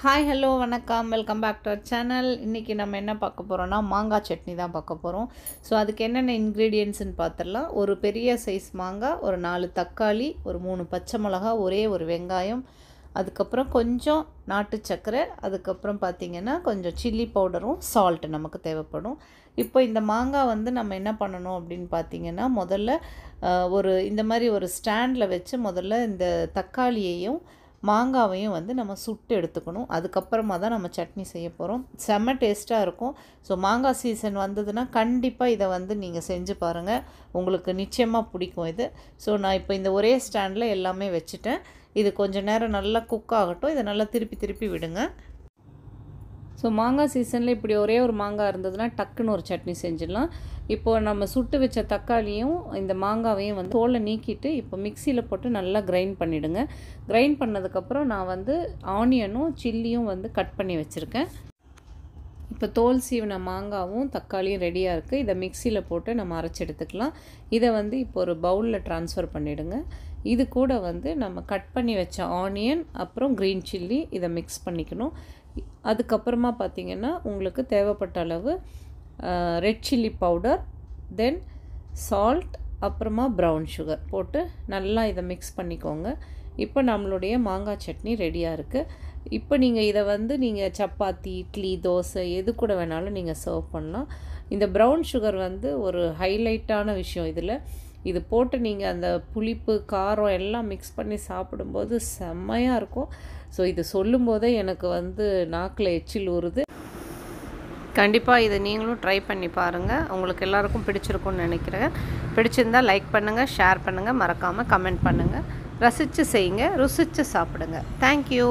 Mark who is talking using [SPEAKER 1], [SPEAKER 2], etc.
[SPEAKER 1] Hi hello வணக்கம் welcome back to our channel. இன்றைக்கி நம்ம என்ன பார்க்க போகிறோன்னா மாங்காய் சட்னி தான் பார்க்க போகிறோம். ஸோ அதுக்கு என்னென்ன இன்க்ரீடியன்ட்ஸ்னு பார்த்துடலாம். ஒரு பெரிய சைஸ் மாங்காய், ஒரு 4 தக்காளி, ஒரு 3 பச்சை மிளகா, ஒரே ஒரு வெங்காயம், அதுக்கப்புறம் கொஞ்சம் நாட்டு சர்க்கரை, அதுக்கப்புறம் பார்த்திங்கன்னா கொஞ்சம் சில்லி பவுடரும் சால்ட் நமக்கு தேவைப்படும். இப்போ இந்த மாங்காய் நம்ம என்ன பண்ணணும் அப்படின்னு பார்த்திங்கன்னா, முதல்ல இந்த மாதிரி ஒரு ஸ்டாண்டில் வச்சு முதல்ல இந்த தக்காளியையும் மாங்காவையும் நம்ம சுட்டு எடுத்துக்கணும். அதுக்கப்புறமா தான் நம்ம சட்னி செய்ய போகிறோம். செம்ம டேஸ்ட்டாக இருக்கும். ஸோ மாங்காய் சீசன் வந்ததுன்னா கண்டிப்பாக இதை நீங்கள் செஞ்சு பாருங்கள். உங்களுக்கு நிச்சயமாக பிடிக்கும் இது. ஸோ நான் இப்போ இந்த ஒரே ஸ்டாண்டில் எல்லாமே வச்சுட்டேன். இது கொஞ்சம் நேரம் நல்லா குக் ஆகட்டும். இதை நல்லா திருப்பி திருப்பி விடுங்க. ஸோ மாங்காய் சீசனில் இப்படி ஒரே ஒரு மாங்காய் இருந்ததுன்னா டக்குன்னு ஒரு சட்னி செஞ்சிடலாம். இப்போது நம்ம சுட்டு வச்ச தக்காளியும் இந்த மாங்காவையும் தோலை நீக்கிட்டு இப்போ மிக்சியில் போட்டு நல்லா கிரைண்ட் பண்ணிவிடுங்க. கிரைண்ட் பண்ணதுக்கப்புறம் நான் ஆனியனும் சில்லியும் கட் பண்ணி வச்சுருக்கேன். இப்போ தோல் சீவின மாங்காவும் தக்காளியும் ரெடியாக இருக்குது. இதை மிக்சியில் போட்டு நம்ம அரைச்சி எடுத்துக்கலாம். இதை இப்போ ஒரு பவுலில் ட்ரான்ஸ்ஃபர் பண்ணிவிடுங்க. இது கூட நம்ம கட் பண்ணி வச்ச ஆனியன் அப்புறம் க்ரீன் சில்லி இதை மிக்ஸ் பண்ணிக்கணும். அதுக்கப்புறமா பார்த்திங்கன்னா உங்களுக்கு தேவைப்பட்ட அளவு ரெட் சில்லி பவுடர், தென் சால்ட், அப்புறமா ப்ரௌன் சுகர் போட்டு நல்லா இதை மிக்ஸ் பண்ணிக்கோங்க. இப்போ நம்மளுடைய மாங்காய் சட்னி ரெடியாக இருக்குது. இப்போ நீங்கள் இதை நீங்கள் சப்பாத்தி, இட்லி, தோசை எது கூட வேணாலும் நீங்கள் சர்வ் பண்ணலாம். இந்த ப்ரௌன் சுகர் ஒரு ஹைலைட்டான விஷயம் இதில். இது போட்டு நீங்கள் அந்த புளிப்பு, காரம் எல்லாம் மிக்ஸ் பண்ணி சாப்பிடும்போது செம்மையாக இருக்கும். ஸோ இது சொல்லும்போதே எனக்கு நாக்கில் எச்சில் ஊறுது. கண்டிப்பாக இதை நீங்களும் ட்ரை பண்ணி பாருங்கள். உங்களுக்கு எல்லாருக்கும் பிடிச்சிருக்கும்னு நினைக்கிறேன். பிடிச்சிருந்தால் லைக் பண்ணுங்கள், ஷேர் பண்ணுங்கள், மறக்காமல் கமெண்ட் பண்ணுங்கள். ரசித்து செய்யுங்க, ருசித்து சாப்பிடுங்க. தேங்க்யூ.